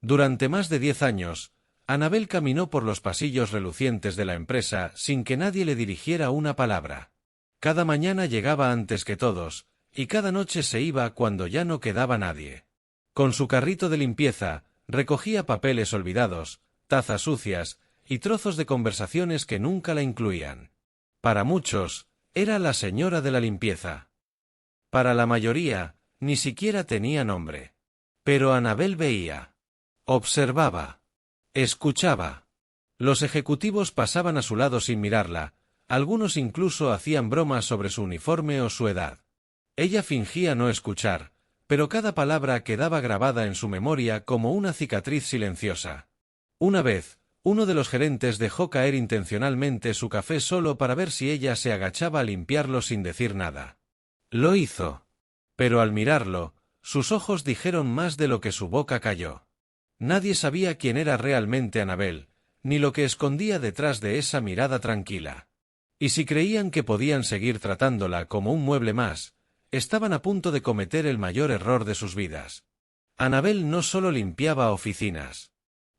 Durante más de 10 años, Annabel caminó por los pasillos relucientes de la empresa sin que nadie le dirigiera una palabra. Cada mañana llegaba antes que todos, y cada noche se iba cuando ya no quedaba nadie. Con su carrito de limpieza, recogía papeles olvidados, tazas sucias, y trozos de conversaciones que nunca la incluían. Para muchos, era la señora de la limpieza. Para la mayoría, ni siquiera tenía nombre. Pero Annabel veía, observaba, escuchaba. Los ejecutivos pasaban a su lado sin mirarla, algunos incluso hacían bromas sobre su uniforme o su edad. Ella fingía no escuchar, pero cada palabra quedaba grabada en su memoria como una cicatriz silenciosa. Una vez, uno de los gerentes dejó caer intencionalmente su café solo para ver si ella se agachaba a limpiarlo sin decir nada. Lo hizo. Pero al mirarlo, sus ojos dijeron más de lo que su boca calló. Nadie sabía quién era realmente Annabel, ni lo que escondía detrás de esa mirada tranquila. Y si creían que podían seguir tratándola como un mueble más, estaban a punto de cometer el mayor error de sus vidas. Annabel no solo limpiaba oficinas.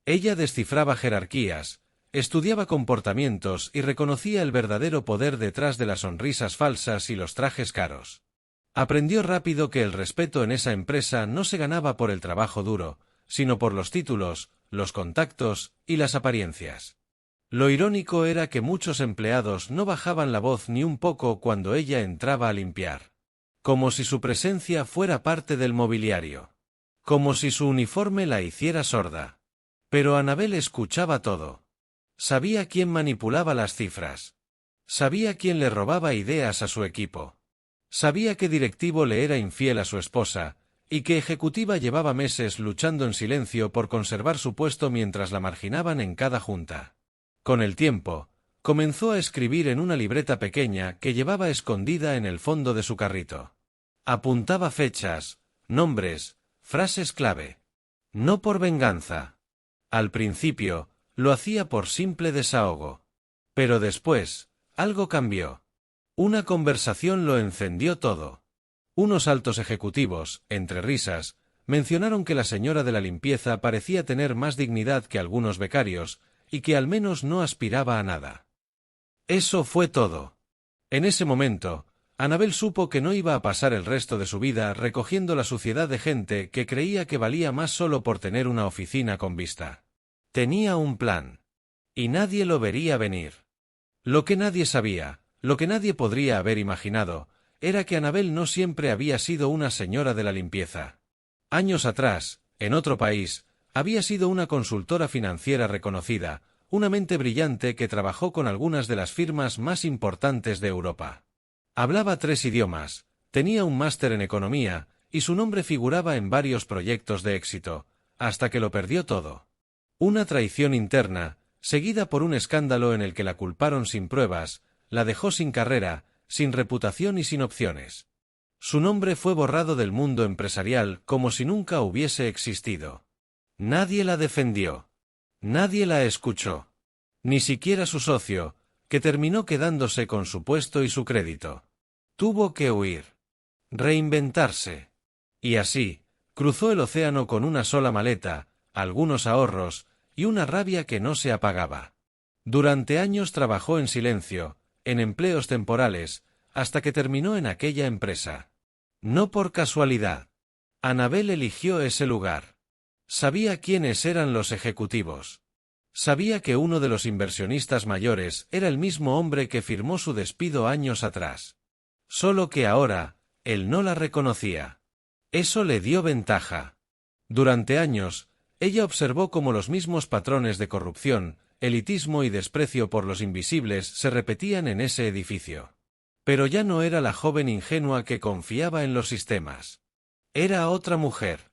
Ella descifraba jerarquías, estudiaba comportamientos y reconocía el verdadero poder detrás de las sonrisas falsas y los trajes caros. Aprendió rápido que el respeto en esa empresa no se ganaba por el trabajo duro, sino por los títulos, los contactos y las apariencias. Lo irónico era que muchos empleados no bajaban la voz ni un poco cuando ella entraba a limpiar. Como si su presencia fuera parte del mobiliario. Como si su uniforme la hiciera sorda. Pero Annabel escuchaba todo. Sabía quién manipulaba las cifras. Sabía quién le robaba ideas a su equipo. Sabía qué directivo le era infiel a su esposa, y qué ejecutiva llevaba meses luchando en silencio por conservar su puesto mientras la marginaban en cada junta. Con el tiempo, comenzó a escribir en una libreta pequeña que llevaba escondida en el fondo de su carrito. Apuntaba fechas, nombres, frases clave. No por venganza. Al principio, lo hacía por simple desahogo. Pero después, algo cambió. Una conversación lo encendió todo. Unos altos ejecutivos, entre risas, mencionaron que la señora de la limpieza parecía tener más dignidad que algunos becarios, y que al menos no aspiraba a nada. Eso fue todo. En ese momento, Annabel supo que no iba a pasar el resto de su vida recogiendo la suciedad de gente que creía que valía más solo por tener una oficina con vista. Tenía un plan. Y nadie lo vería venir. Lo que nadie sabía, lo que nadie podría haber imaginado, era que Annabel no siempre había sido una señora de la limpieza. Años atrás, en otro país, había sido una consultora financiera reconocida, una mente brillante que trabajó con algunas de las firmas más importantes de Europa. Hablaba 3 idiomas, tenía un máster en economía, y su nombre figuraba en varios proyectos de éxito, hasta que lo perdió todo. Una traición interna, seguida por un escándalo en el que la culparon sin pruebas, la dejó sin carrera, sin reputación y sin opciones. Su nombre fue borrado del mundo empresarial como si nunca hubiese existido. Nadie la defendió. Nadie la escuchó. Ni siquiera su socio, que terminó quedándose con su puesto y su crédito. Tuvo que huir. Reinventarse. Y así, cruzó el océano con una sola maleta, algunos ahorros, y una rabia que no se apagaba. Durante años trabajó en silencio, en empleos temporales, hasta que terminó en aquella empresa. No por casualidad. Annabel eligió ese lugar. Sabía quiénes eran los ejecutivos. Sabía que uno de los inversionistas mayores era el mismo hombre que firmó su despido años atrás. Solo que ahora, él no la reconocía. Eso le dio ventaja. Durante años, ella observó cómo los mismos patrones de corrupción, elitismo y desprecio por los invisibles se repetían en ese edificio. Pero ya no era la joven ingenua que confiaba en los sistemas. Era otra mujer.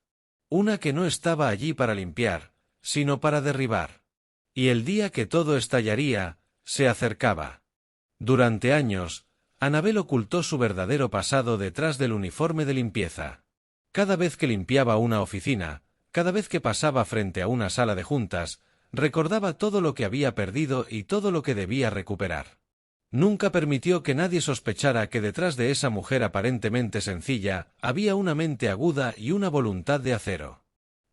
Una que no estaba allí para limpiar, sino para derribar. Y el día que todo estallaría, se acercaba. Durante años, Annabel ocultó su verdadero pasado detrás del uniforme de limpieza. Cada vez que limpiaba una oficina, cada vez que pasaba frente a una sala de juntas, recordaba todo lo que había perdido y todo lo que debía recuperar. Nunca permitió que nadie sospechara que detrás de esa mujer aparentemente sencilla había una mente aguda y una voluntad de acero.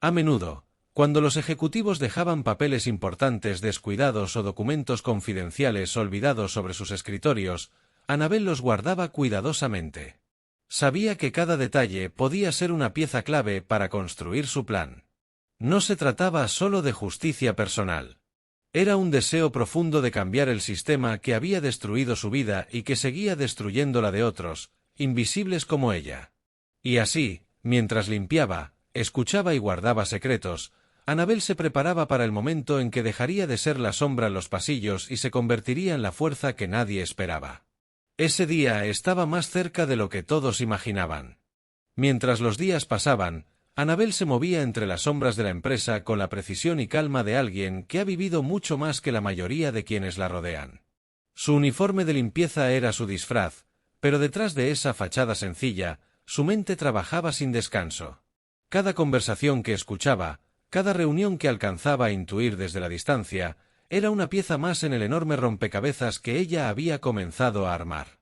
A menudo, Cuando los ejecutivos dejaban papeles importantes descuidados o documentos confidenciales olvidados sobre sus escritorios, Annabel los guardaba cuidadosamente. Sabía que cada detalle podía ser una pieza clave para construir su plan. No se trataba solo de justicia personal. Era un deseo profundo de cambiar el sistema que había destruido su vida y que seguía destruyendo la de otros, invisibles como ella. Y así, mientras limpiaba, escuchaba y guardaba secretos, Annabel se preparaba para el momento en que dejaría de ser la sombra en los pasillos y se convertiría en la fuerza que nadie esperaba. Ese día estaba más cerca de lo que todos imaginaban. Mientras los días pasaban, Annabel se movía entre las sombras de la empresa con la precisión y calma de alguien que ha vivido mucho más que la mayoría de quienes la rodean. Su uniforme de limpieza era su disfraz, pero detrás de esa fachada sencilla, su mente trabajaba sin descanso. Cada conversación que escuchaba, cada reunión que alcanzaba a intuir desde la distancia, era una pieza más en el enorme rompecabezas que ella había comenzado a armar.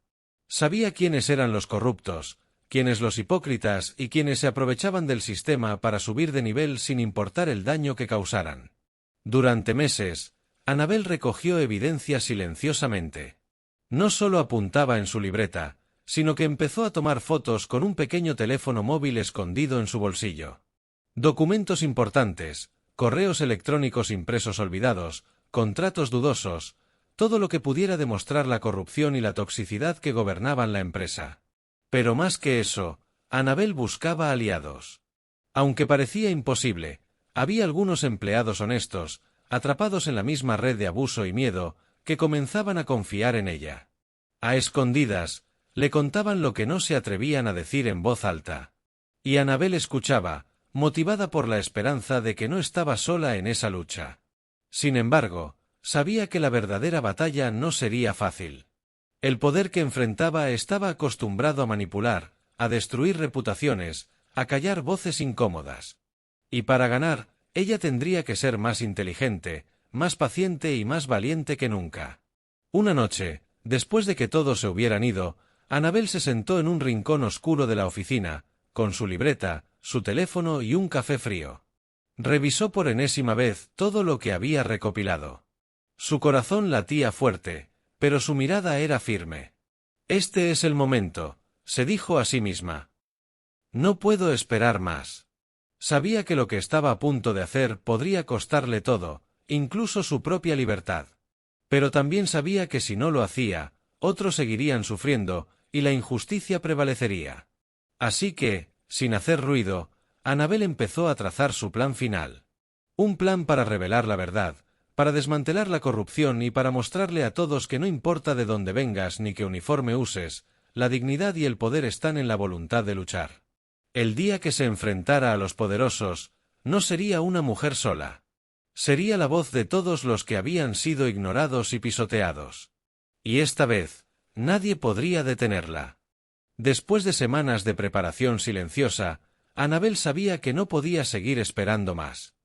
Sabía quiénes eran los corruptos, quiénes los hipócritas y quienes se aprovechaban del sistema para subir de nivel sin importar el daño que causaran. Durante meses, Annabel recogió evidencia silenciosamente. No solo apuntaba en su libreta, sino que empezó a tomar fotos con un pequeño teléfono móvil escondido en su bolsillo. Documentos importantes, correos electrónicos impresos olvidados, contratos dudosos, todo lo que pudiera demostrar la corrupción y la toxicidad que gobernaban la empresa. Pero más que eso, Annabel buscaba aliados. Aunque parecía imposible, había algunos empleados honestos, atrapados en la misma red de abuso y miedo, que comenzaban a confiar en ella. A escondidas, le contaban lo que no se atrevían a decir en voz alta. Y Annabel escuchaba, motivada por la esperanza de que no estaba sola en esa lucha. Sin embargo, sabía que la verdadera batalla no sería fácil. El poder que enfrentaba estaba acostumbrado a manipular, a destruir reputaciones, a callar voces incómodas. Y para ganar, ella tendría que ser más inteligente, más paciente y más valiente que nunca. Una noche, después de que todos se hubieran ido, Annabel se sentó en un rincón oscuro de la oficina, con su libreta, su teléfono y un café frío. Revisó por enésima vez todo lo que había recopilado. Su corazón latía fuerte, pero su mirada era firme. Este es el momento, se dijo a sí misma. No puedo esperar más. Sabía que lo que estaba a punto de hacer podría costarle todo, incluso su propia libertad. Pero también sabía que si no lo hacía, otros seguirían sufriendo, y la injusticia prevalecería. Así que, sin hacer ruido, Annabel empezó a trazar su plan final. Un plan para revelar la verdad, para desmantelar la corrupción y para mostrarle a todos que no importa de dónde vengas ni qué uniforme uses, la dignidad y el poder están en la voluntad de luchar. El día que se enfrentara a los poderosos, no sería una mujer sola. Sería la voz de todos los que habían sido ignorados y pisoteados. Y esta vez, nadie podría detenerla. Después de semanas de preparación silenciosa, Annabel sabía que no podía seguir esperando más.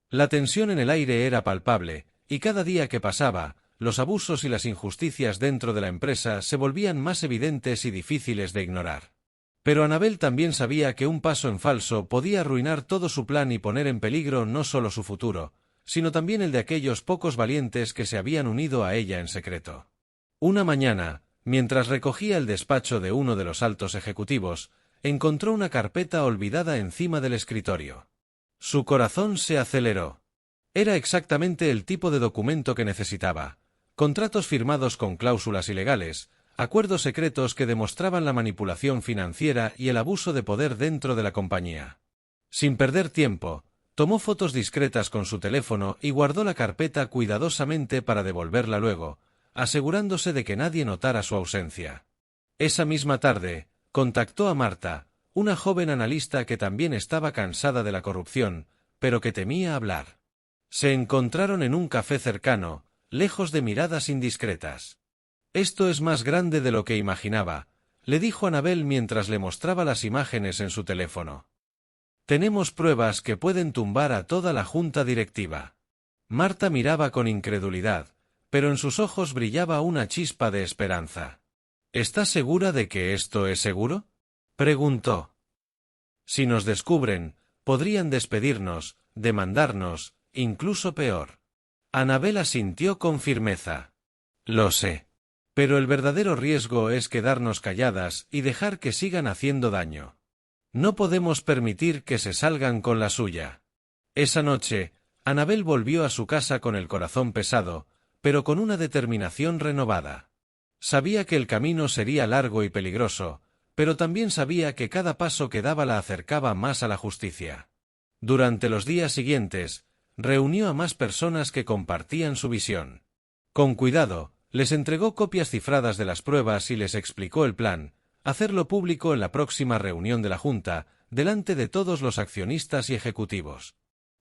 La tensión en el aire era palpable, y cada día que pasaba, los abusos y las injusticias dentro de la empresa se volvían más evidentes y difíciles de ignorar. Pero Annabel también sabía que un paso en falso podía arruinar todo su plan y poner en peligro no solo su futuro, sino también el de aquellos pocos valientes que se habían unido a ella en secreto. Una mañana, mientras recogía el despacho de uno de los altos ejecutivos, encontró una carpeta olvidada encima del escritorio. Su corazón se aceleró. Era exactamente el tipo de documento que necesitaba. Contratos firmados con cláusulas ilegales, acuerdos secretos que demostraban la manipulación financiera y el abuso de poder dentro de la compañía. Sin perder tiempo, tomó fotos discretas con su teléfono y guardó la carpeta cuidadosamente para devolverla luego, asegurándose de que nadie notara su ausencia. Esa misma tarde, contactó a Marta, una joven analista que también estaba cansada de la corrupción, pero que temía hablar. Se encontraron en un café cercano, lejos de miradas indiscretas. Esto es más grande de lo que imaginaba, le dijo Annabel mientras le mostraba las imágenes en su teléfono. Tenemos pruebas que pueden tumbar a toda la junta directiva. Marta miraba con incredulidad, pero en sus ojos brillaba una chispa de esperanza. ¿Estás segura de que esto es seguro?, preguntó. Si nos descubren, podrían despedirnos, demandarnos, incluso peor. Anabel asintió con firmeza. Lo sé. Pero el verdadero riesgo es quedarnos calladas y dejar que sigan haciendo daño. No podemos permitir que se salgan con la suya. Esa noche, Anabel volvió a su casa con el corazón pesado, pero con una determinación renovada. Sabía que el camino sería largo y peligroso, pero también sabía que cada paso que daba la acercaba más a la justicia. Durante los días siguientes, reunió a más personas que compartían su visión. Con cuidado, les entregó copias cifradas de las pruebas y les explicó el plan: hacerlo público en la próxima reunión de la Junta, delante de todos los accionistas y ejecutivos.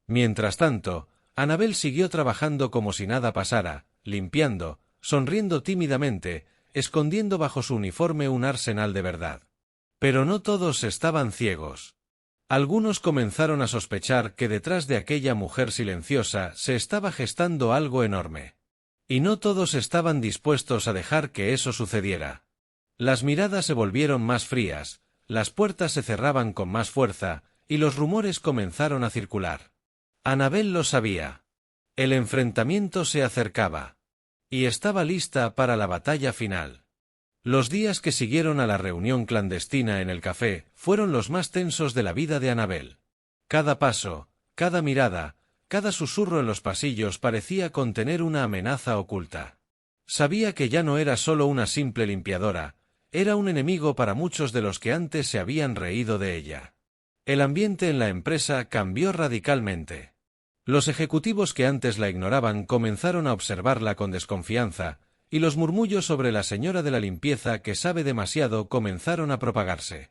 Mientras tanto, Anabel siguió trabajando como si nada pasara, limpiando, sonriendo tímidamente, escondiendo bajo su uniforme un arsenal de verdad. Pero no todos estaban ciegos. Algunos comenzaron a sospechar que detrás de aquella mujer silenciosa se estaba gestando algo enorme. Y no todos estaban dispuestos a dejar que eso sucediera. Las miradas se volvieron más frías, las puertas se cerraban con más fuerza, y los rumores comenzaron a circular. Anabel lo sabía. El enfrentamiento se acercaba. Y estaba lista para la batalla final. Los días que siguieron a la reunión clandestina en el café fueron los más tensos de la vida de Anabel. Cada paso, cada mirada, cada susurro en los pasillos parecía contener una amenaza oculta. Sabía que ya no era solo una simple limpiadora, era un enemigo para muchos de los que antes se habían reído de ella. El ambiente en la empresa cambió radicalmente. Los ejecutivos que antes la ignoraban comenzaron a observarla con desconfianza, y los murmullos sobre la señora de la limpieza que sabe demasiado comenzaron a propagarse.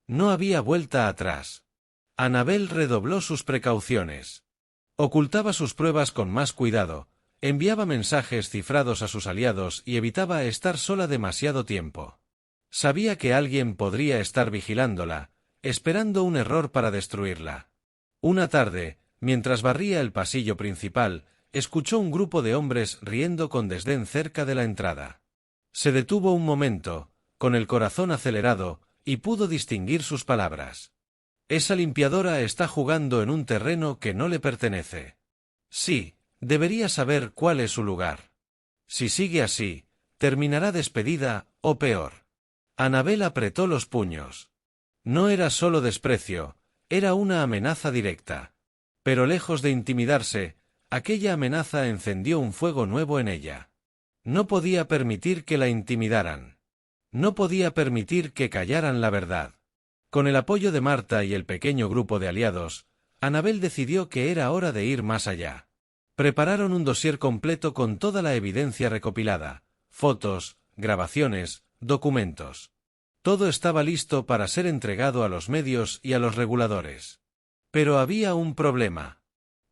No había vuelta atrás. Anabel redobló sus precauciones. Ocultaba sus pruebas con más cuidado, enviaba mensajes cifrados a sus aliados y evitaba estar sola demasiado tiempo. Sabía que alguien podría estar vigilándola, esperando un error para destruirla. Una tarde, mientras barría el pasillo principal, escuchó un grupo de hombres riendo con desdén cerca de la entrada. Se detuvo un momento, con el corazón acelerado, y pudo distinguir sus palabras. Esa limpiadora está jugando en un terreno que no le pertenece. Sí, debería saber cuál es su lugar. Si sigue así, terminará despedida, o peor. Anabel apretó los puños. No era solo desprecio, era una amenaza directa. Pero lejos de intimidarse, aquella amenaza encendió un fuego nuevo en ella. No podía permitir que la intimidaran. No podía permitir que callaran la verdad. Con el apoyo de Marta y el pequeño grupo de aliados, Anabel decidió que era hora de ir más allá. Prepararon un dossier completo con toda la evidencia recopilada, fotos, grabaciones, documentos. Todo estaba listo para ser entregado a los medios y a los reguladores. Pero había un problema.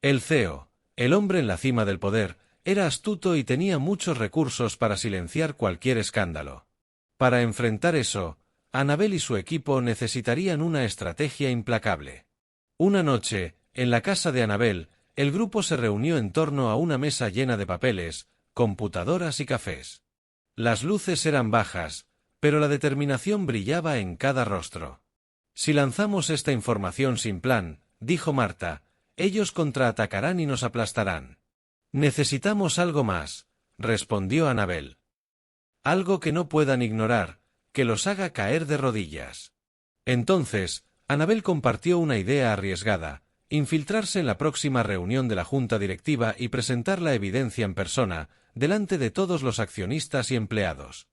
El CEO, el hombre en la cima del poder, era astuto y tenía muchos recursos para silenciar cualquier escándalo. Para enfrentar eso, Anabel y su equipo necesitarían una estrategia implacable. Una noche, en la casa de Anabel, el grupo se reunió en torno a una mesa llena de papeles, computadoras y cafés. Las luces eran bajas, pero la determinación brillaba en cada rostro. Si lanzamos esta información sin plan, dijo Marta, ellos contraatacarán y nos aplastarán. Necesitamos algo más, respondió Anabel. Algo que no puedan ignorar, que los haga caer de rodillas. Entonces, Anabel compartió una idea arriesgada: infiltrarse en la próxima reunión de la junta directiva y presentar la evidencia en persona, delante de todos los accionistas y empleados.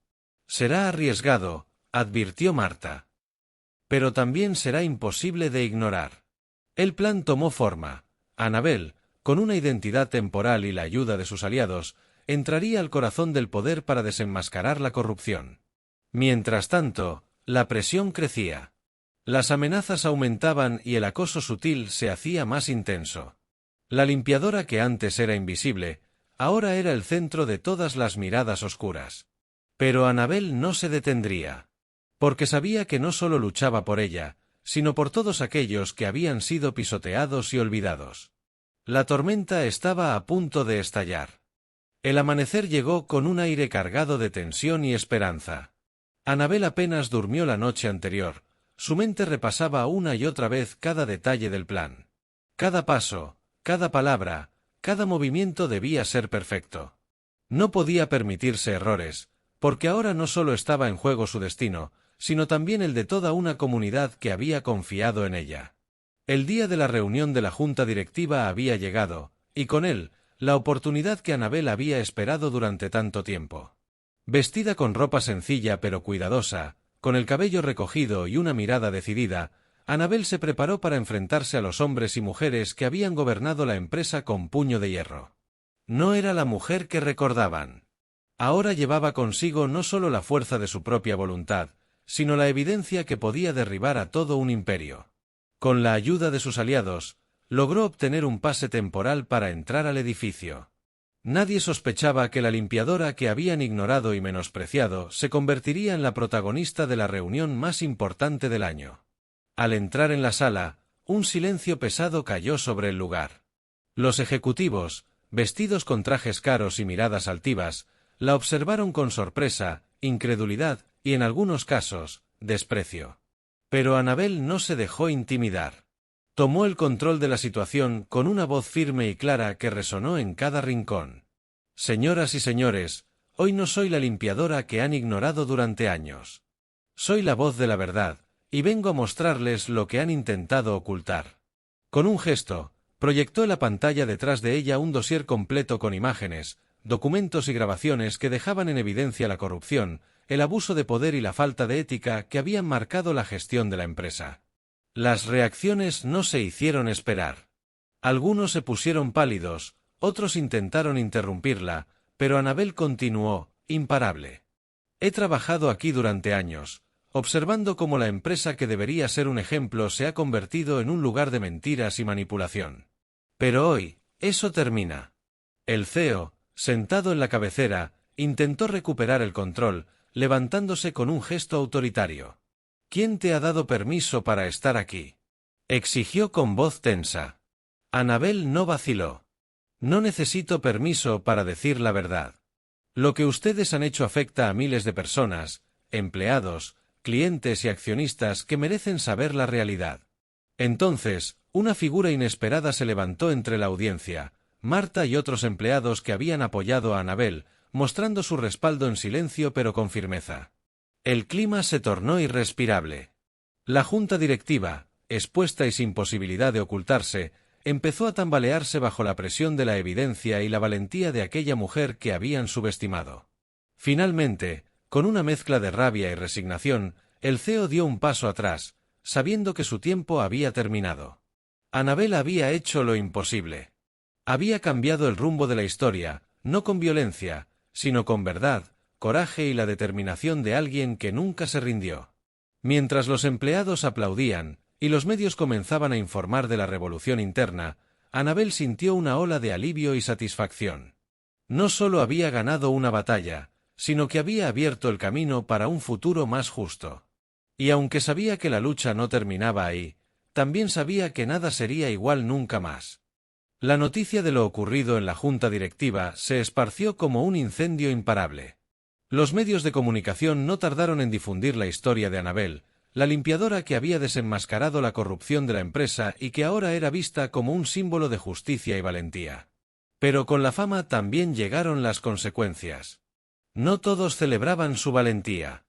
Será arriesgado, advirtió Marta. Pero también será imposible de ignorar. El plan tomó forma. Anabel, con una identidad temporal y la ayuda de sus aliados, entraría al corazón del poder para desenmascarar la corrupción. Mientras tanto, la presión crecía. Las amenazas aumentaban y el acoso sutil se hacía más intenso. La limpiadora que antes era invisible, ahora era el centro de todas las miradas oscuras. Pero Anabel no se detendría. Porque sabía que no solo luchaba por ella, sino por todos aquellos que habían sido pisoteados y olvidados. La tormenta estaba a punto de estallar. El amanecer llegó con un aire cargado de tensión y esperanza. Anabel apenas durmió la noche anterior, su mente repasaba una y otra vez cada detalle del plan. Cada paso, Cada palabra, cada movimiento debía ser perfecto. No podía permitirse errores, porque ahora no solo estaba en juego su destino, sino también el de toda una comunidad que había confiado en ella. El día de la reunión de la junta directiva había llegado, y con él, la oportunidad que Annabel había esperado durante tanto tiempo. Vestida con ropa sencilla pero cuidadosa, con el cabello recogido y una mirada decidida, Annabel se preparó para enfrentarse a los hombres y mujeres que habían gobernado la empresa con puño de hierro. No era la mujer que recordaban. Ahora llevaba consigo no solo la fuerza de su propia voluntad, sino la evidencia que podía derribar a todo un imperio. Con la ayuda de sus aliados, logró obtener un pase temporal para entrar al edificio. Nadie sospechaba que la limpiadora que habían ignorado y menospreciado se convertiría en la protagonista de la reunión más importante del año. Al entrar en la sala, un silencio pesado cayó sobre el lugar. Los ejecutivos, vestidos con trajes caros y miradas altivas, la observaron con sorpresa, incredulidad y, en algunos casos, desprecio. Pero Annabel no se dejó intimidar. Tomó el control de la situación con una voz firme y clara que resonó en cada rincón. Señoras y señores, hoy no soy la limpiadora que han ignorado durante años. Soy la voz de la verdad, y vengo a mostrarles lo que han intentado ocultar. Con un gesto, proyectó en la pantalla detrás de ella un dossier completo con imágenes, documentos y grabaciones que dejaban en evidencia la corrupción, el abuso de poder y la falta de ética que habían marcado la gestión de la empresa. Las reacciones no se hicieron esperar. Algunos se pusieron pálidos, otros intentaron interrumpirla, pero Annabel continuó, imparable. He trabajado aquí durante años, observando cómo la empresa que debería ser un ejemplo se ha convertido en un lugar de mentiras y manipulación. Pero hoy, eso termina. El CEO, sentado en la cabecera, intentó recuperar el control, levantándose con un gesto autoritario. ¿Quién te ha dado permiso para estar aquí?, exigió con voz tensa. Annabel no vaciló. No necesito permiso para decir la verdad. Lo que ustedes han hecho afecta a miles de personas, empleados, clientes y accionistas que merecen saber la realidad. Entonces, una figura inesperada se levantó entre la audiencia, Marta y otros empleados que habían apoyado a Annabel, mostrando su respaldo en silencio pero con firmeza. El clima se tornó irrespirable. La junta directiva, expuesta y sin posibilidad de ocultarse, empezó a tambalearse bajo la presión de la evidencia y la valentía de aquella mujer que habían subestimado. Finalmente, con una mezcla de rabia y resignación, el CEO dio un paso atrás, sabiendo que su tiempo había terminado. Annabel había hecho lo imposible. Había cambiado el rumbo de la historia, no con violencia, sino con verdad, coraje y la determinación de alguien que nunca se rindió. Mientras los empleados aplaudían, y los medios comenzaban a informar de la revolución interna, Annabel sintió una ola de alivio y satisfacción. No solo había ganado una batalla, sino que había abierto el camino para un futuro más justo. Y aunque sabía que la lucha no terminaba ahí, también sabía que nada sería igual nunca más. La noticia de lo ocurrido en la junta directiva se esparció como un incendio imparable. Los medios de comunicación no tardaron en difundir la historia de Annabel, la limpiadora que había desenmascarado la corrupción de la empresa y que ahora era vista como un símbolo de justicia y valentía. Pero con la fama también llegaron las consecuencias. No todos celebraban su valentía.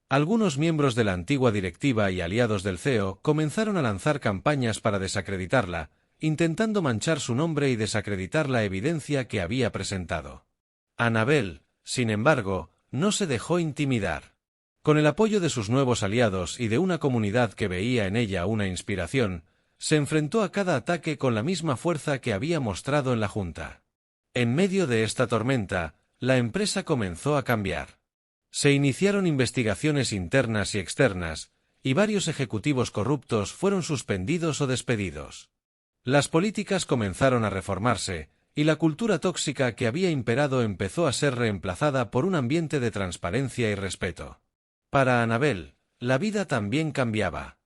Algunos miembros de la antigua directiva y aliados del CEO comenzaron a lanzar campañas para desacreditarla, intentando manchar su nombre y desacreditar la evidencia que había presentado. Annabel, sin embargo, no se dejó intimidar. Con el apoyo de sus nuevos aliados y de una comunidad que veía en ella una inspiración, se enfrentó a cada ataque con la misma fuerza que había mostrado en la junta. En medio de esta tormenta, la empresa comenzó a cambiar. Se iniciaron investigaciones internas y externas, y varios ejecutivos corruptos fueron suspendidos o despedidos. Las políticas comenzaron a reformarse, y la cultura tóxica que había imperado empezó a ser reemplazada por un ambiente de transparencia y respeto. Para Annabel, la vida también cambiaba.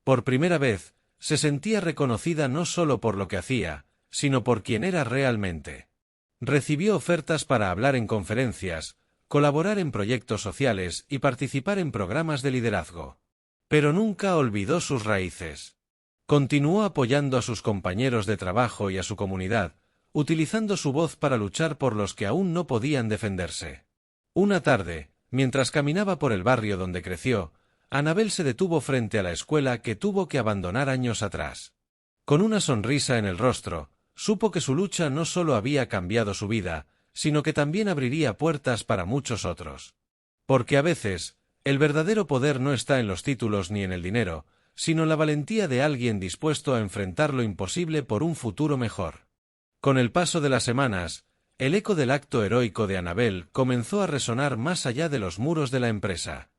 Por primera vez, se sentía reconocida no solo por lo que hacía, sino por quien era realmente. Recibió ofertas para hablar en conferencias, colaborar en proyectos sociales y participar en programas de liderazgo. Pero nunca olvidó sus raíces. Continuó apoyando a sus compañeros de trabajo y a su comunidad, utilizando su voz para luchar por los que aún no podían defenderse. Una tarde, mientras caminaba por el barrio donde creció, Annabel se detuvo frente a la escuela que tuvo que abandonar años atrás. Con una sonrisa en el rostro, supo que su lucha no solo había cambiado su vida, sino que también abriría puertas para muchos otros. Porque a veces, el verdadero poder no está en los títulos ni en el dinero, sino en la valentía de alguien dispuesto a enfrentar lo imposible por un futuro mejor. Con el paso de las semanas, el eco del acto heroico de Annabel comenzó a resonar más allá de los muros de la empresa.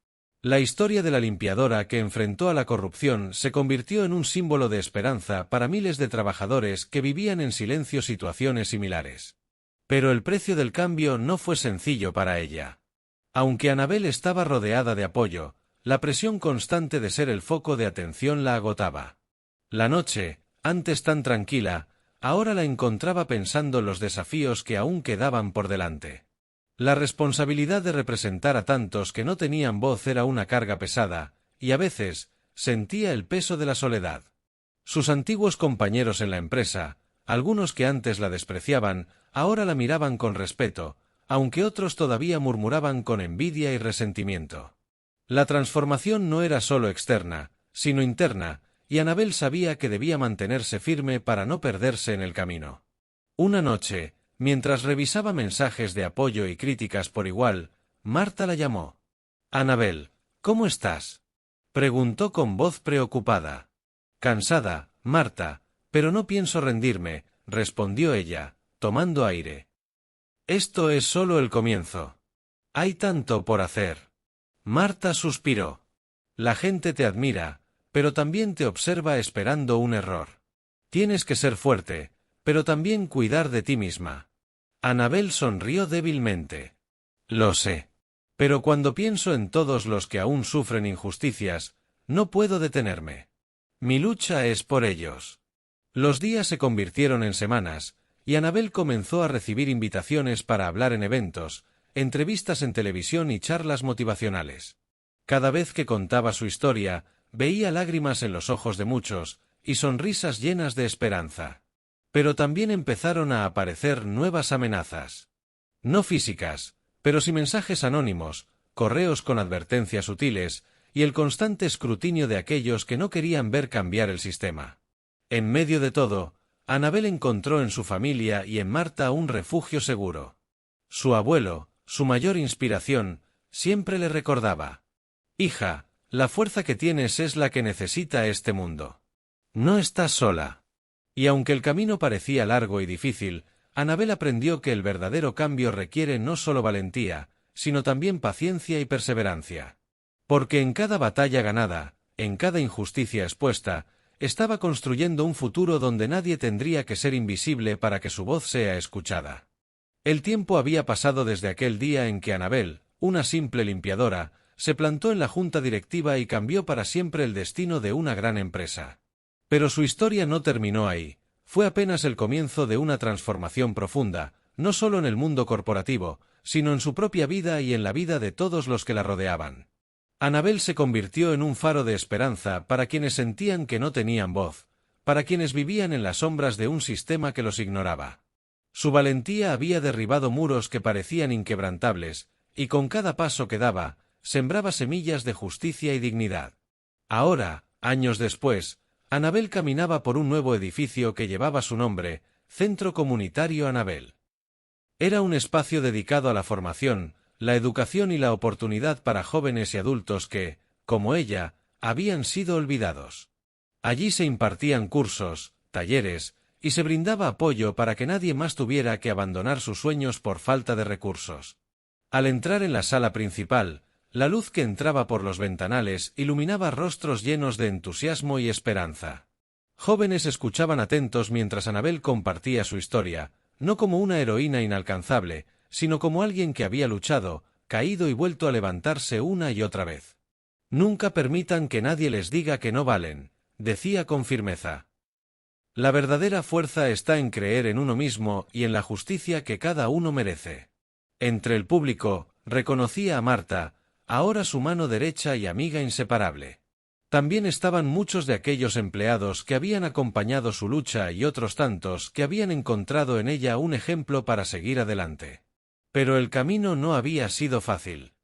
La historia de la limpiadora que enfrentó a la corrupción se convirtió en un símbolo de esperanza para miles de trabajadores que vivían en silencio situaciones similares. Pero el precio del cambio no fue sencillo para ella. Aunque Annabel estaba rodeada de apoyo, la presión constante de ser el foco de atención la agotaba. La noche, antes tan tranquila, ahora la encontraba pensando en los desafíos que aún quedaban por delante. La responsabilidad de representar a tantos que no tenían voz era una carga pesada, y a veces, sentía el peso de la soledad. Sus antiguos compañeros en la empresa, algunos que antes la despreciaban, ahora la miraban con respeto, aunque otros todavía murmuraban con envidia y resentimiento. La transformación no era solo externa, sino interna, y Annabel sabía que debía mantenerse firme para no perderse en el camino. Una noche, mientras revisaba mensajes de apoyo y críticas por igual, Marta la llamó. «Annabel, ¿cómo estás?», preguntó con voz preocupada. «Cansada, Marta, pero no pienso rendirme», respondió ella, tomando aire. «Esto es solo el comienzo. Hay tanto por hacer». Marta suspiró. «La gente te admira, pero también te observa esperando un error. Tienes que ser fuerte, pero también cuidar de ti misma». Annabel sonrió débilmente. «Lo sé. Pero cuando pienso en todos los que aún sufren injusticias, no puedo detenerme. Mi lucha es por ellos». Los días se convirtieron en semanas, y Annabel comenzó a recibir invitaciones para hablar en eventos, entrevistas en televisión y charlas motivacionales. Cada vez que contaba su historia, veía lágrimas en los ojos de muchos, y sonrisas llenas de esperanza. Pero también empezaron a aparecer nuevas amenazas. No físicas, pero sí mensajes anónimos, correos con advertencias sutiles, y el constante escrutinio de aquellos que no querían ver cambiar el sistema. En medio de todo, Annabel encontró en su familia y en Marta un refugio seguro. Su abuelo, su mayor inspiración, siempre le recordaba: «Hija, la fuerza que tienes es la que necesita este mundo. No estás sola». Y aunque el camino parecía largo y difícil, Annabel aprendió que el verdadero cambio requiere no solo valentía, sino también paciencia y perseverancia. Porque en cada batalla ganada, en cada injusticia expuesta, estaba construyendo un futuro donde nadie tendría que ser invisible para que su voz sea escuchada. El tiempo había pasado desde aquel día en que Annabel, una simple limpiadora, se plantó en la junta directiva y cambió para siempre el destino de una gran empresa. Pero su historia no terminó ahí, fue apenas el comienzo de una transformación profunda, no solo en el mundo corporativo, sino en su propia vida y en la vida de todos los que la rodeaban. Annabel se convirtió en un faro de esperanza para quienes sentían que no tenían voz, para quienes vivían en las sombras de un sistema que los ignoraba. Su valentía había derribado muros que parecían inquebrantables, y con cada paso que daba, sembraba semillas de justicia y dignidad. Ahora, años después, Annabel caminaba por un nuevo edificio que llevaba su nombre, Centro Comunitario Annabel. Era un espacio dedicado a la formación, la educación y la oportunidad para jóvenes y adultos que, como ella, habían sido olvidados. Allí se impartían cursos, talleres, y se brindaba apoyo para que nadie más tuviera que abandonar sus sueños por falta de recursos. Al entrar en la sala principal, la luz que entraba por los ventanales iluminaba rostros llenos de entusiasmo y esperanza. Jóvenes escuchaban atentos mientras Annabel compartía su historia, no como una heroína inalcanzable, sino como alguien que había luchado, caído y vuelto a levantarse una y otra vez. «Nunca permitan que nadie les diga que no valen», decía con firmeza. «La verdadera fuerza está en creer en uno mismo y en la justicia que cada uno merece». Entre el público, reconocía a Marta, ahora su mano derecha y amiga inseparable. También estaban muchos de aquellos empleados que habían acompañado su lucha y otros tantos que habían encontrado en ella un ejemplo para seguir adelante. Pero el camino no había sido fácil.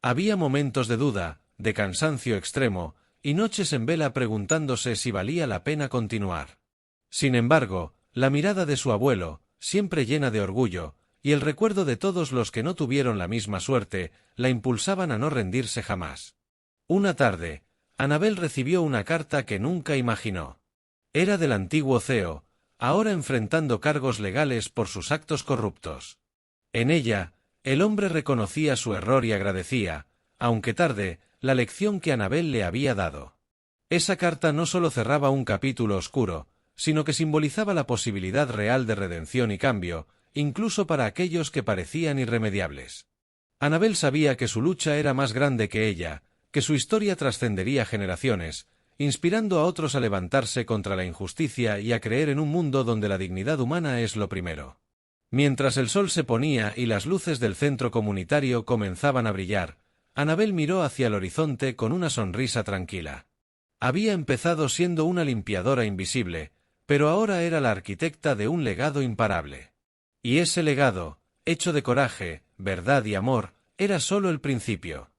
Había momentos de duda, de cansancio extremo, y noches en vela preguntándose si valía la pena continuar. Sin embargo, la mirada de su abuelo, siempre llena de orgullo, y el recuerdo de todos los que no tuvieron la misma suerte, la impulsaban a no rendirse jamás. Una tarde, Annabel recibió una carta que nunca imaginó. Era del antiguo CEO, ahora enfrentando cargos legales por sus actos corruptos. En ella, el hombre reconocía su error y agradecía, aunque tarde, la lección que Annabel le había dado. Esa carta no solo cerraba un capítulo oscuro, sino que simbolizaba la posibilidad real de redención y cambio, incluso para aquellos que parecían irremediables. Annabel sabía que su lucha era más grande que ella, que su historia trascendería generaciones, inspirando a otros a levantarse contra la injusticia y a creer en un mundo donde la dignidad humana es lo primero. Mientras el sol se ponía y las luces del centro comunitario comenzaban a brillar, Annabel miró hacia el horizonte con una sonrisa tranquila. Había empezado siendo una limpiadora invisible, pero ahora era la arquitecta de un legado imparable. Y ese legado, hecho de coraje, verdad y amor, era solo el principio.